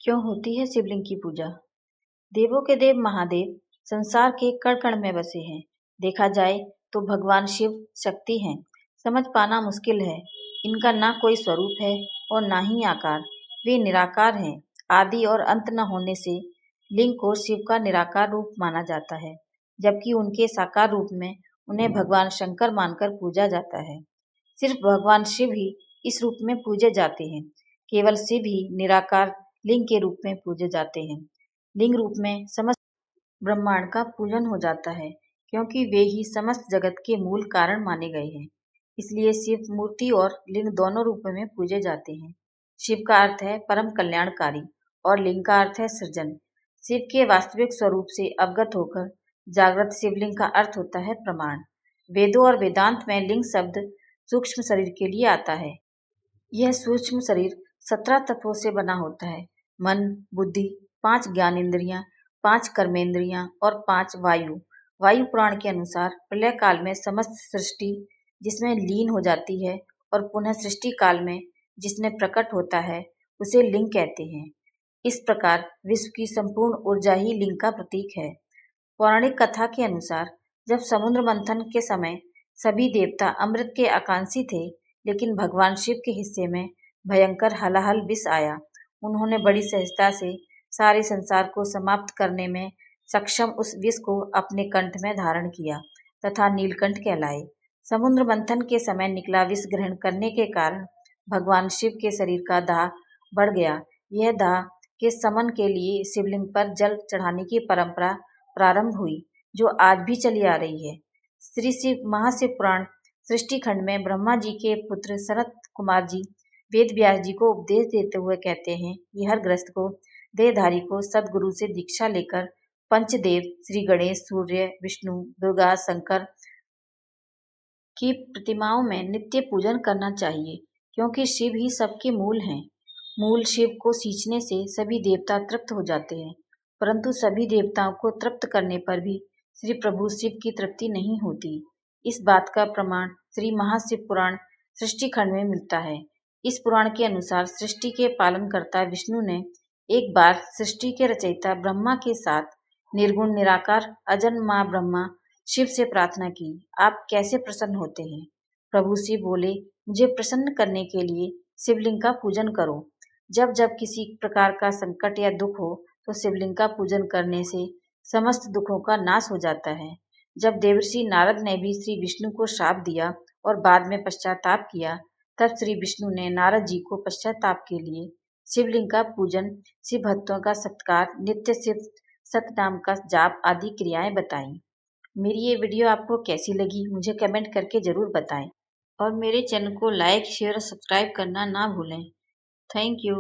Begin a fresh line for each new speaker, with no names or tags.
क्यों होती है शिवलिंग की पूजा? देवों के देव महादेव संसार के कण कण में बसे हैं। देखा जाए तो भगवान शिव शक्ति हैं। समझ पाना मुश्किल है। इनका ना कोई स्वरूप है और ना ही आकार। वे निराकार हैं। आदि और अंत न होने से लिंग को शिव का निराकार रूप माना जाता है, जबकि उनके साकार रूप में उन्हें भगवान शंकर मानकर पूजा जाता है। सिर्फ भगवान शिव ही इस रूप में पूजे जाते हैं। केवल शिव ही निराकार लिंग के रूप में पूजे जाते हैं। लिंग रूप में समस्त ब्रह्मांड का पूजन हो जाता है, क्योंकि वे ही समस्त जगत के मूल कारण माने गए हैं। इसलिए शिव मूर्ति और लिंग दोनों रूपों में पूजे जाते हैं। शिव का अर्थ है परम कल्याणकारी और लिंग का अर्थ है सृजन। शिव के वास्तविक स्वरूप से अवगत होकर जागृत शिवलिंग का अर्थ होता है प्रमाण। वेदों और वेदांत में लिंग शब्द सूक्ष्म शरीर के लिए आता है। यह सूक्ष्म शरीर 17 तत्वों से बना होता है। मन, बुद्धि, 5 ज्ञानेंद्रियां, 5 कर्मेंद्रियां और 5 वायु। वायु पुराण के अनुसार प्रलय काल में समस्त सृष्टि जिसमें लीन हो जाती है और पुनः सृष्टि काल में जिसमें प्रकट होता है, उसे लिंग कहते हैं। इस प्रकार विश्व की संपूर्ण ऊर्जा ही लिंग का प्रतीक है। पौराणिक कथा के अनुसार जब समुद्र मंथन के समय सभी देवता अमृत के आकांक्षी थे, लेकिन भगवान शिव के हिस्से में भयंकर हलाहल विष आया। उन्होंने बड़ी सहजता से सारे संसार को समाप्त करने में सक्षम उस विष को अपने कंठ में धारण किया तथा नीलकंठ कहलाए। समुद्र मंथन के समय निकला विष ग्रहण करने के कारण भगवान शिव के शरीर का दाह बढ़ गया। यह दाह के शमन के लिए शिवलिंग पर जल चढ़ाने की परंपरा प्रारंभ हुई, जो आज भी चली आ रही है। श्री शिव महाशिव पुराण सृष्टि खंड में ब्रह्मा जी के पुत्र सनत कुमार जी वेद व्यास जी को उपदेश देते हुए कहते हैं कि हर गृहस्थ को देहधारी को सदगुरु से दीक्षा लेकर पंचदेव श्री गणेश, सूर्य, विष्णु, दुर्गा, शंकर की प्रतिमाओं में नित्य पूजन करना चाहिए, क्योंकि शिव ही सबके मूल हैं। मूल शिव को सींचने से सभी देवता तृप्त हो जाते हैं, परंतु सभी देवताओं को तृप्त करने पर भी श्री प्रभु शिव की तृप्ति नहीं होती। इस बात का प्रमाण श्री महाशिव पुराण सृष्टि खंड में मिलता है। इस पुराण के अनुसार सृष्टि के पालनकर्ता विष्णु ने एक बार सृष्टि के रचयिता ब्रह्मा के साथ निर्गुण निराकार अजन्मा ब्रह्मा शिव से प्रार्थना की, आप कैसे प्रसन्न होते हैं? प्रभु शिव बोले, मुझे प्रसन्न करने के लिए शिवलिंग का पूजन करो। जब जब किसी प्रकार का संकट या दुख हो तो शिवलिंग का पूजन करने से समस्त दुखों का नाश हो जाता है। जब देवर्षि नारद ने भी श्री विष्णु को श्राप दिया और बाद में पश्चाताप किया, तब श्री विष्णु ने नारद जी को पश्चाताप के लिए शिवलिंग का पूजन, शिव भक्तों का सत्कार, नित्य शिव सतनाम का जाप आदि क्रियाएं बताई। मेरी ये वीडियो आपको कैसी लगी मुझे कमेंट करके ज़रूर बताएं और मेरे चैनल को लाइक, शेयर और सब्सक्राइब करना ना भूलें। Thank you.